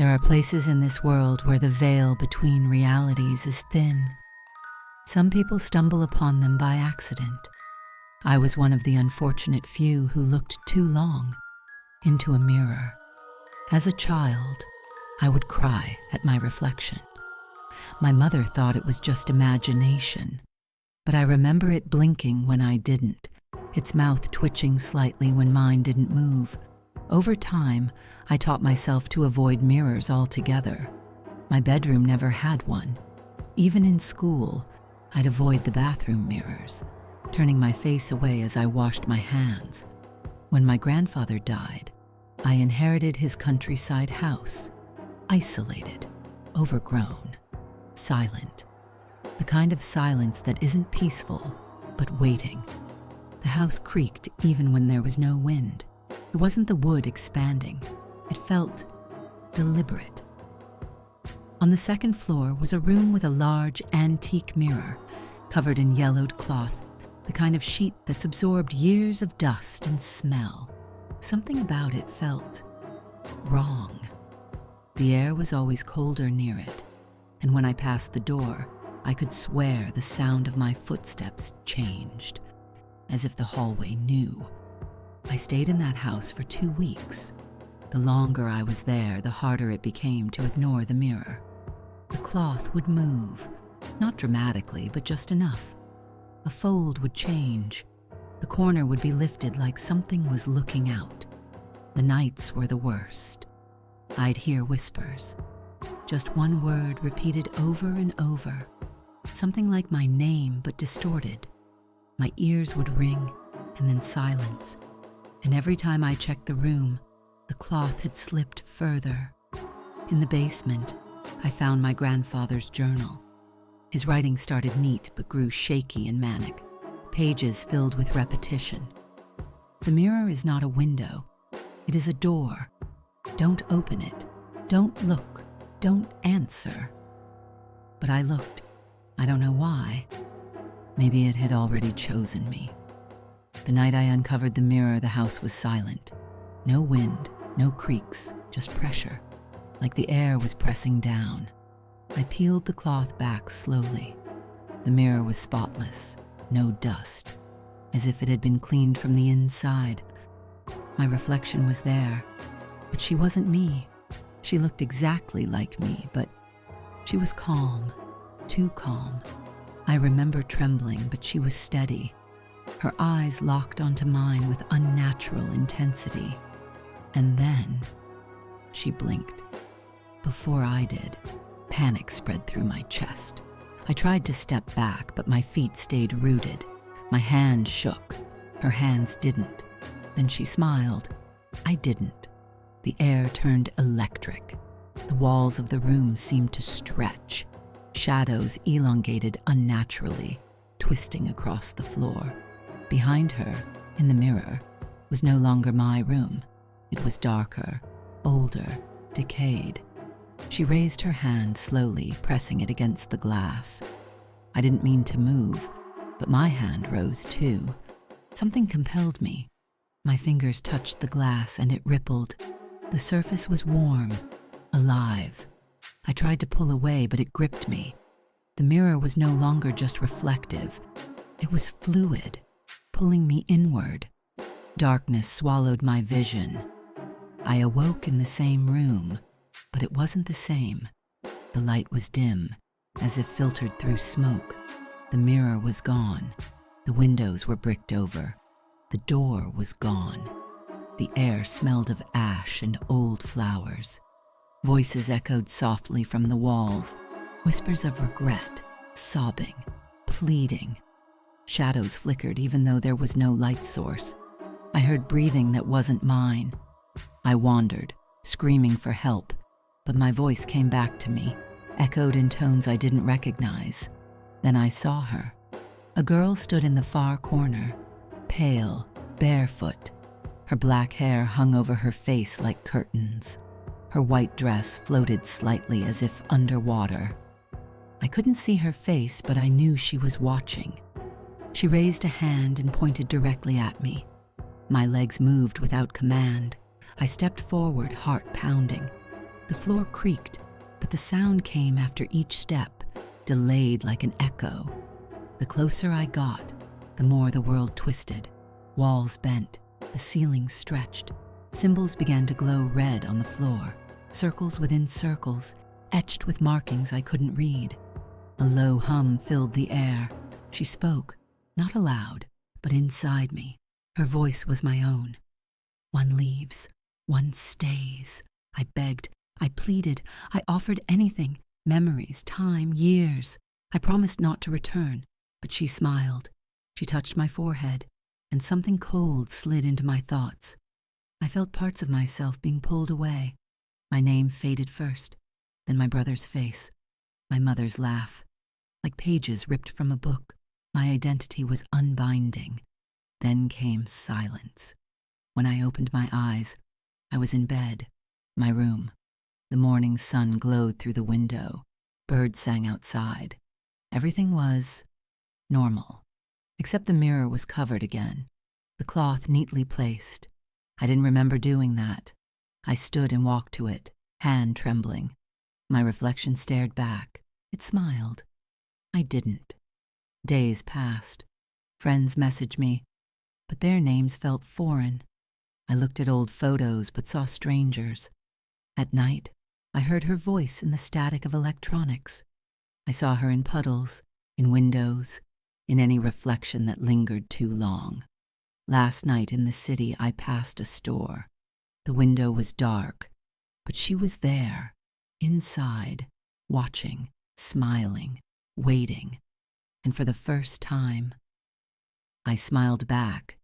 There are places in this world where the veil between realities is thin. Some people stumble upon them by accident. I was one of the unfortunate few who looked too long into a mirror. As a child, I would cry at my reflection. My mother thought it was just imagination, but I remember it blinking when I didn't, its mouth twitching slightly when mine didn't move. Over time, I taught myself to avoid mirrors altogether. My bedroom never had one. Even in school, I'd avoid the bathroom mirrors, turning my face away as I washed my hands. When my grandfather died, I inherited his countryside house, isolated, overgrown, silent. The kind of silence that isn't peaceful, but waiting. The house creaked even when there was no wind. It wasn't the wood expanding. It felt deliberate. On the second floor was a room with a large antique mirror covered in yellowed cloth, the kind of sheet that's absorbed years of dust and smell. Something about it felt wrong. The air was always colder near it, and when I passed the door, I could swear the sound of my footsteps changed, as if the hallway knew. I stayed in that house for 2 weeks. The longer I was there, the harder it became to ignore the mirror. The cloth would move, not dramatically, but just enough. A fold would change. The corner would be lifted like something was looking out. The nights were the worst. I'd hear whispers. Just one word repeated over and over. Something like my name, but distorted. My ears would ring, and then silence. And every time I checked the room, the cloth had slipped further. In the basement, I found my grandfather's journal. His writing started neat but grew shaky and manic, pages filled with repetition. The mirror is not a window. It is a door. Don't open it. Don't look. Don't answer. But I looked. I don't know why. Maybe it had already chosen me. The night I uncovered the mirror, the house was silent. No wind, no creaks, just pressure, like the air was pressing down. I peeled the cloth back slowly. The mirror was spotless, no dust, as if it had been cleaned from the inside. My reflection was there, but she wasn't me. She looked exactly like me, but she was calm, too calm. I remember trembling, but she was steady. Her eyes locked onto mine with unnatural intensity. And then she blinked. Before I did, panic spread through my chest. I tried to step back, but my feet stayed rooted. My hands shook. Her hands didn't. Then she smiled. I didn't. The air turned electric. The walls of the room seemed to stretch. Shadows elongated unnaturally, twisting across the floor. Behind her, in the mirror, was no longer my room. It was darker, older, decayed. She raised her hand slowly, pressing it against the glass. I didn't mean to move, but my hand rose too. Something compelled me. My fingers touched the glass and it rippled. The surface was warm, alive. I tried to pull away, but it gripped me. The mirror was no longer just reflective. It was fluid, pulling me inward. Darkness swallowed my vision. I awoke in the same room, but it wasn't the same. The light was dim, as if filtered through smoke. The mirror was gone. The windows were bricked over. The door was gone. The air smelled of ash and old flowers. Voices echoed softly from the walls, whispers of regret, sobbing, pleading. Shadows flickered even though there was no light source. I heard breathing that wasn't mine. I wandered, screaming for help, but my voice came back to me, echoed in tones I didn't recognize. Then I saw her. A girl stood in the far corner, pale, barefoot. Her black hair hung over her face like curtains. Her white dress floated slightly as if underwater. I couldn't see her face, but I knew she was watching. She raised a hand and pointed directly at me. My legs moved without command. I stepped forward, heart pounding. The floor creaked, but the sound came after each step, delayed like an echo. The closer I got, the more the world twisted. Walls bent, the ceiling stretched. Symbols began to glow red on the floor, circles within circles, etched with markings I couldn't read. A low hum filled the air. She spoke, not aloud, but inside me. Her voice was my own. One leaves, one stays. I begged, I pleaded, I offered anything, memories, time, years. I promised not to return, but she smiled. She touched my forehead, and something cold slid into my thoughts. I felt parts of myself being pulled away. My name faded first, then my brother's face, my mother's laugh. Like pages ripped from a book, my identity was unbinding. Then came silence. When I opened my eyes, I was in bed, my room. The morning sun glowed through the window. Birds sang outside. Everything was normal, except the mirror was covered again, the cloth neatly placed. I didn't remember doing that. I stood and walked to it, hand trembling. My reflection stared back. It smiled. I didn't. Days passed. Friends messaged me, but their names felt foreign. I looked at old photos but saw strangers. At night, I heard her voice in the static of electronics. I saw her in puddles, in windows, in any reflection that lingered too long. Last night in the city, I passed a store. The window was dark, but she was there, inside, watching, smiling, waiting. And for the first time, I smiled back,